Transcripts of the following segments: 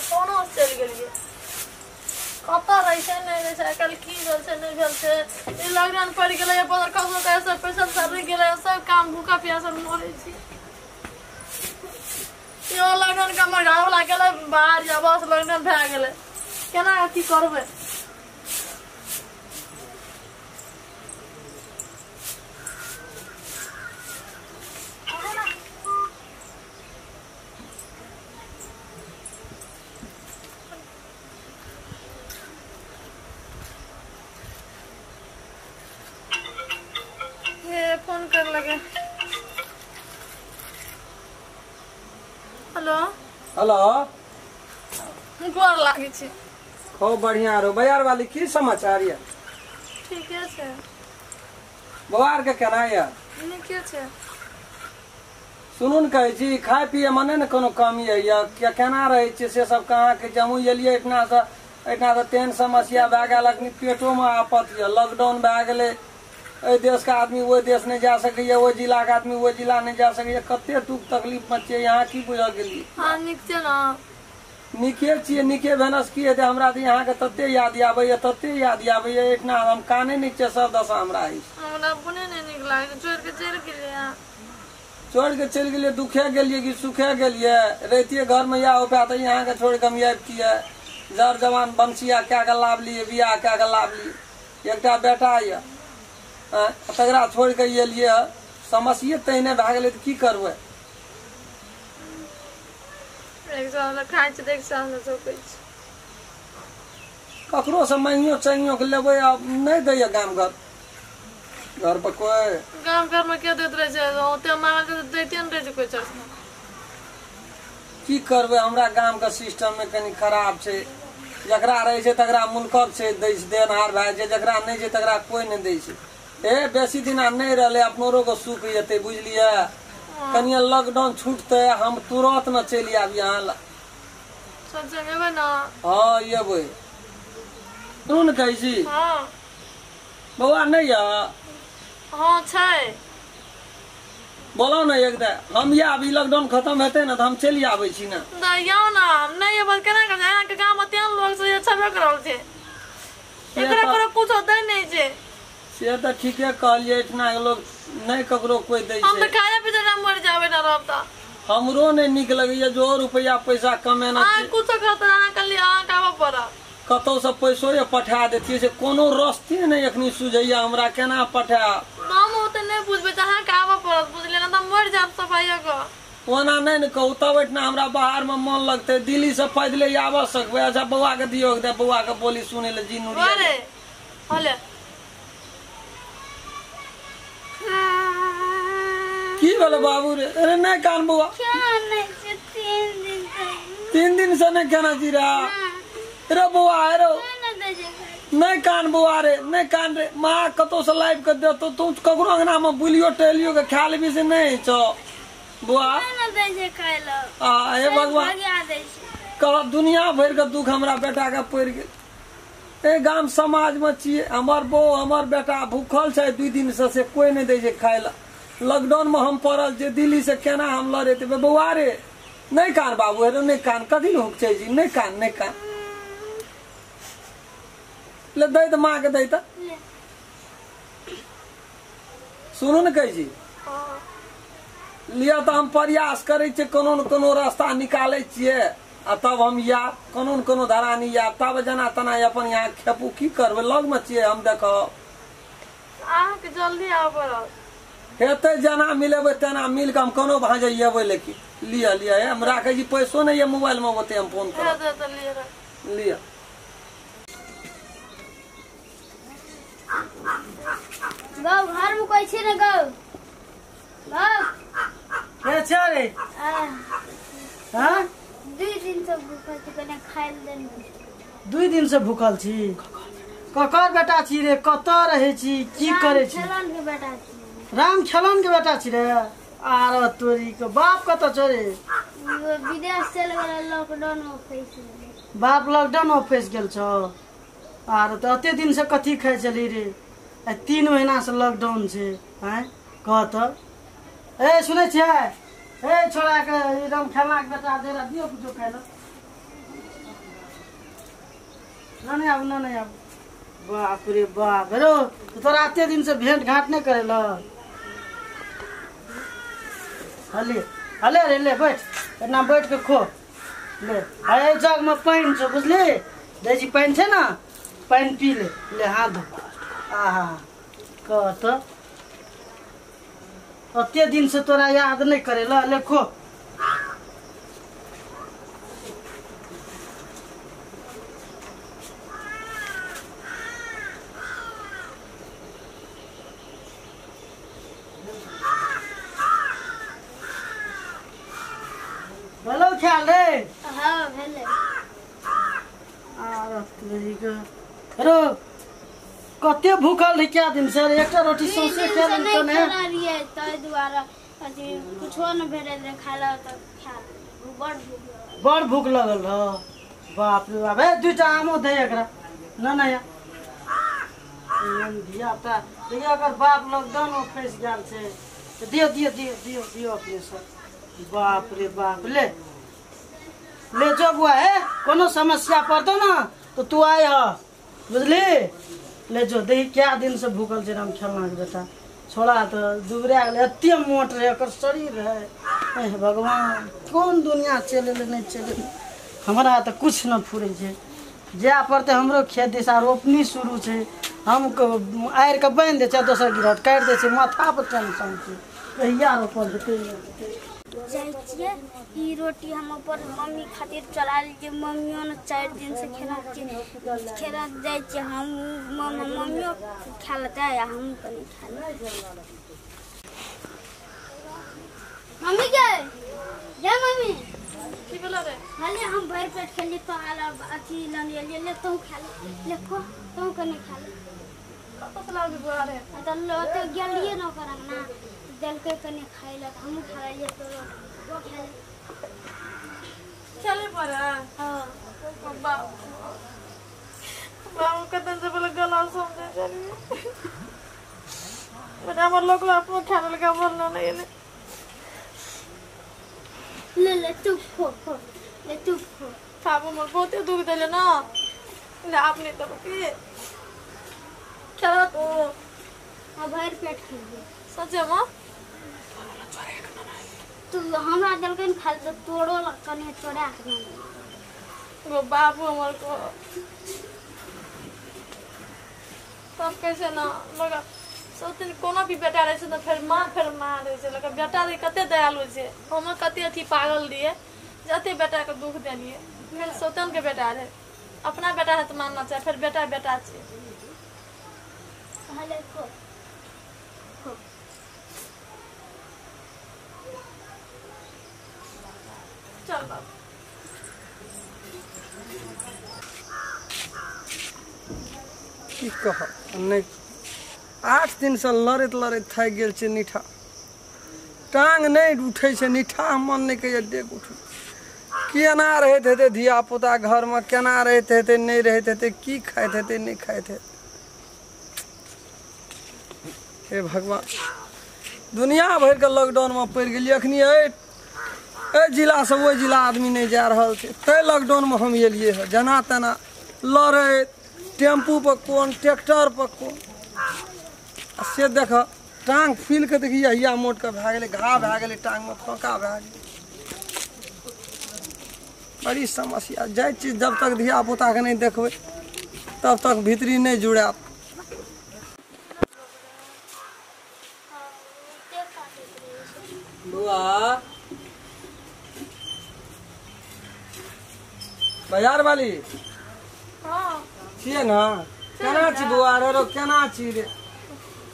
कोनो चल गेलिए कता रही छै नहीं रही छै कल की भेल छै नहीं भेल छै ई लॉकडाउन पड़ गेलै बदर कसो के सब पैसा सब रह गेलै सब काम भूखा प्यासा मरै छी यो लॉकडाउन का हमर घर वाला गेलै बाहर जा बस लॉकडाउन भए गेलै केना की करबै फोन कर लगे हेलो हेलो गोर लागे छी खूब बढ़िया रो बजार वाली की समाचार ये ठीके छै बवार के केना ये नीके छै सुनू न कहै छी खाए पिए मने न कोनो कमी है या केना रहे छै से सब कहाँ के जमू एलिए इतना से तेहन समस्या भए गेल अखनी पेटो में आफत ये लॉकडाउन भए गेलै ए देश का आदमी वो देश नहीं जा सके वो जिला का आदमी वो जिला नहीं जा सके कते दुख तकलीफ में छे यहाँ की बुझ गेलिए हां निक छै ना निके छिए निके भेनस की हेतै हमरा त यहाँ के तते याद आबै इतना हम काने नहीं छे सब दशा हमरा हमरा बुने नहीं निक लागे छोड़ के चल गेलिए दुखे गेलिए कि सुखे गेलिए रहतिए घर में या उपाय त यहाँ के छोड़ के हम आबि किए जर जवान बंसिया क्या के लाभ लिए बियाह क्या के लाभ लिए एकटा बेटा ये तकरा छोड़ के एलिए समस्या तहने भए गेलै त की करबै ककरो से मांगियो चाहियो के लेबै अब नहीं दैया गाम घर पर कोई गाम घर में के देत रहे छै ओते मांगल के दैते न रहे छै कोई चीज की करबै हमरा गाम का सिस्टम में कनी खराब छै जकरा रहे छै तकरा मुल्कक छै दै छै देनहार भए छै जकरा नहीं छै तकरा कोई नहीं दै छै बेसी दिन नहीं रहे अपनों को सुख जेते बुझलिए कनिया लॉकडाउन छूटते हम तुरंत न चलि आबी यहाँ हाँ ये सुन कहै छी बौआ नहीं है हाँ छै बोलो ना एक दे हम या अभी लॉकडाउन खत्म हेते ना तो हम चलि आबै छी ना याओ ना नहीं है बस केना कर यहाँ के गांव में तेन लोग से छबे करल छै एकरा पर कुछ होतै नहीं छै से तो ठीके कहलिए इतना लोग नहीं ककरो कोई दै छै हम तो खाए पीते ना मर जावे ना रहता हमरो नहीं निक लगैया जो रुपया पैसा कमेना छै कुछ खाता अहाँ कली अहाँ काबा पड़ा कतौ से पैसो ये पठा देतिए से कोनो रास्ते नहीं अखनी सुझैया हमरा केना पठा हम ओते नहीं बुझबे जहाँ काबा पड़त बुझले ना त मर जाब सफाइया को ओना नहीं न कहू तब इतना हमरा बाहर में मन लगते दिल्ली से पैदले आब सकबे अच्छा बौआ के दियो दे बौआ के बोली सुने ले जी नुरिया अरे हले की बोले बाबू रे अरे नहीं कान बौआ तीन दिन से नहीं खाना जीरा रे बौआ रे नहीं कान बौआ रे नहीं कान रे माँ कतो से लाइव कर दे तो तू ककरो अंगना में बुलियो टेलियो के खा लेबी से नहीं छो बुआ हे भगवान कह दुनिया भर के दुख हमरा बेटा के पड़ गेल ए गाम समाज में छिए हमर बो हमर बेटा भूखल छै 2 दिन से कोई नहीं दे छै खाए ला लॉकडाउन में हम पड़ल जे दिल्ली से केना हम लड़े बउआ रे नहीं कान बाबू रे नहीं कान कथी हुक छै जी नहीं कान ले दे त माँ के दे त सुनू न कहै छी लिया तो हम प्रयास करे छे कोनो न कोनो रास्ता निकाले छिए आ तब हम या कोनो न कोनो धरानी या तब जना तना अपन यहाँ खेपू की करबे लग में छिए हम देखो आहाँ के जल्दी आबे हेते जना मिलेबे तना मिल के हम कोनो भाजे येबे लेकिन लिया हम राखे जी पैसो नहीं है मोबाइल में होते हम फोन कर लिया गौ घर में कोई छी ने गौ के छै रे हां 2 दिन से भूखल छी कने खाइल देन 2 दिन से भूखल छी ककर बेटा छी रे कत रहे छी की करे छी खेलन के बेटा छी राम खेलन के बेटा छी रे आर तोरी के बाप कत छ रे विदेश चल गेल लॉकडाउन में फंस गेल बाप लॉकडाउन में फंस गेल छ आर त अते दिन से कथी खाइ चली रे 3 महीना से लॉकडाउन छे हैं कहत ए सुनै छै ए छोड़ा के एकदम खेलना के बेटा दे दियो कुछो खाइ ल नहीं आब नहीं आब बाप रे बाप रो तो तोरा एते दिन से भेंट घाट नहीं करेला हले हले रे ले बैठ एना बैठ के खो ले अरे जग में पानी छ बुझली देजी पानी छे ना पानी पी ले हाथ धो आहा कह तो एते दिन से तोरा याद नहीं करेला ले खो हेलो ख्याल रे हाँ भेले अरे कते भूखल रही क्या दिन सर एक रोटी सौंसे खा लेन तो ने रहिए तै दुआरा अथी कुछो न भेले रे खाला त खा बड़ भूख लगल ह बाप रे बाप ए दुटा आमो दे एकरा न न या दिया ता दिया अगर बाप लॉकडाउन में फंस गेल छे तो दियो अपने सर बाप रे बाप ले जो बुआ है कोनो समस्या पड़तो ना तो तू आए ह बुझली ले जो देही क्या दिन से भूखल छे हम खेलना के बेटा छोड़ा तो दुबरा गेले एते मोट रहे एकर शरीर है ए भगवान कौन दुनिया चले नहीं चले हमरा तो कुछ न फुरे छे जे पड़ते हमरो खेत दिशा रोपनी शुरू छे हम आएर के बांध दे छे दोसर गिरहट काट दे छे माथा पर टेंशन छे कहिया रोपल देते जाई छिए ई रोटी हम ऊपर मम्मी खातिर चला लीजिए मम्मियों ने 4 दिन से खेला जाई छिए हम मम्मियों खा लेता है हम कनी खा ले मम्मी क्या मम्मी की बोला रे हाले हम भर पेट खेली तो आला अथी लन ले तो खा ले खो तो कनी खा ले कत लाग बुआ रे त लो तो गेलिए न करन ना दल के कनी खाइला हम खा लिए तो वो खा ले चले पड़ा हां बाबू कतन से बोले गला समझे चलिए बेटा हमर लोग अपनो खाने लगा बोलना नहीं ले तू खो ले तू खो खाबो मोर बहुत दुख देले ना ले आपने तो के चलो तो अब भर पेट खा सच्चे मां तू हमरा दल के खा तो तोड़ो कने तोड़ा के वो बाबू हमर को तब कैसे ना लगा सोचन कोनो भी बेटा रहे तो फिर मां रहे से लगा बेटा रे कते दयालु छे हम कते अथी पागल दिए जते बेटा के दुख देलिए फिर सोतन के बेटा रहे अपना बेटा है तो मानना चाहिए फिर बेटा छे हाले खो चल बाबू की कह नहीं 8 दिन से लड़त थक गेल छे निठा टांग नहीं उठे छे निठा मन नहीं कहिए देख उठ केना रहते हेते धिया पुता घर में केना रहते हेते नहीं रहते हेते की खाते हेते नहीं खाते हे भगवान दुनिया भर के लॉकडाउन में पड़ गेलिए अखनी ए जिला से वो जिला आदमी नहीं जा रहा थे ते लॉकडाउन में हम एलिए है जना तना लड़े टेम्पू पर कौन ट्रैक्टर पर कौन से देख टांग फील के देखिए हिया मोट के भए गेलै घा भए गेलै टांग में फोका भए गेलै बड़ी समस्या जाय चीज जब तक धिया पुता के नहीं देखबै तब तक भीतरी नहीं जुड़ात बुआ बाजार वाली हां छिए ना केना छी बुआ रे केना छी रे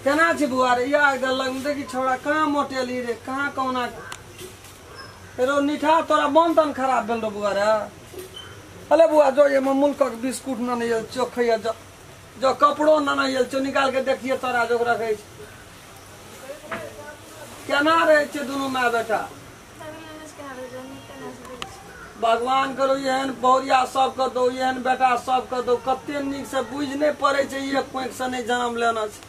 केना छी बुआ रे या लग देखी छोड़ा कहाँ मोटेली रे कहाँ कौना रो निठा तोरा मन तन खराब भेल रो बुआ रे अले बुआ जो ये मुल्क के बिस्कुट न नहीं चोखैया जो कपड़ो न नहीं चो निकाल के देखिए तोरा जो रखे केना रहे छे दोनों माँ बेटा भगवान करो एहन बहुरिया सबके दो एहन बेटा सबके दो कते निक से बुझ नहीं पड़े छे ये कोई से नहीं जन्म लेना छे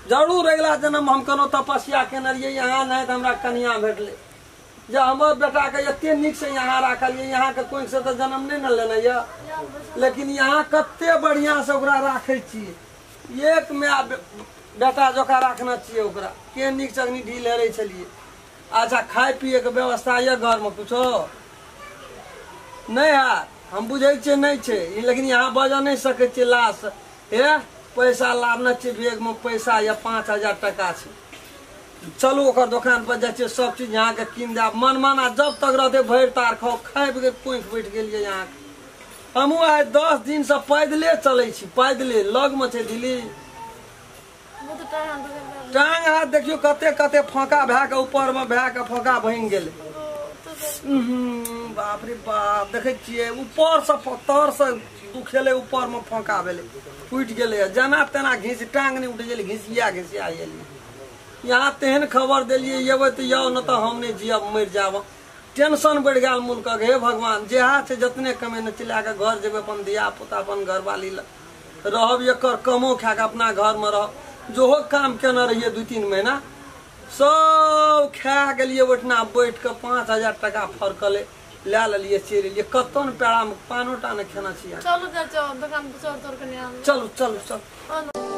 जरूर अगला जन्म हम कोनो तपस्या केने रहिए यहाँ नहीं तो हमरा कन्या भेटले जे हमर बेटा के एते नीक से यहाँ राखलिए, यहाँ के कोई से तो जन्म नहीं न लेने ये, लेकिन यहाँ कते बढ़िया से ओकरा राखे छिए। एक माय बेटा जोका रखना चाहिए ओकरा, के नीक चगनी ढील हेरे छलिए। अच्छा खाए पिए के व्यवस्था ये घर में कुछो नहीं है, हम बुझे छे नहीं छे, लेकिन यहाँ बजा नहीं सके छे लाश हे पैसा लाना छे बैग में पैसा या 5000 टका छे, चलू ओकर दुकान पर जाए सब चीज यहाँ के कीन दे। मन माना जब तक रहते भर तार खाओ खाए के पोख बैठ गए यहाँ। हमू आए 10 दिन से पैदले चले छी, पैदले लग में छे दिल्ली टांग हाथ देखियो कते कते फाका भए के ऊपर में भए के फाका भंग गेले। बाप रे बाप देखे छिए ऊपर से तर से दुखेले, ऊपर में फाका भेले टूट गेले, जना तेना घिस टांग नहीं उठ गेले, घिसिया एलिए। यहाँ तेहन खबर दिलिए ये तो यो न तो हम नहीं जियब मर जाब। टेंशन बढ़ गया मुल्क के, हे भगवान जेहा छे जतने कमेने चिल्ला के घर जेबे अपन दिया पुता अपन घरवाली रहब, एकर कमो खा के अपना घर में रह। जोहो काम केना रहिए 2-3 महीना सब खा गेलिए, ओठना बैठ के 5000 टका फरकले लै लिये चेर लिए। कतो न पेड़ा में पानोटा न खेना चाहिए। चलो दुकान पर चोर तोड़ के नहीं चलो चलो चलो।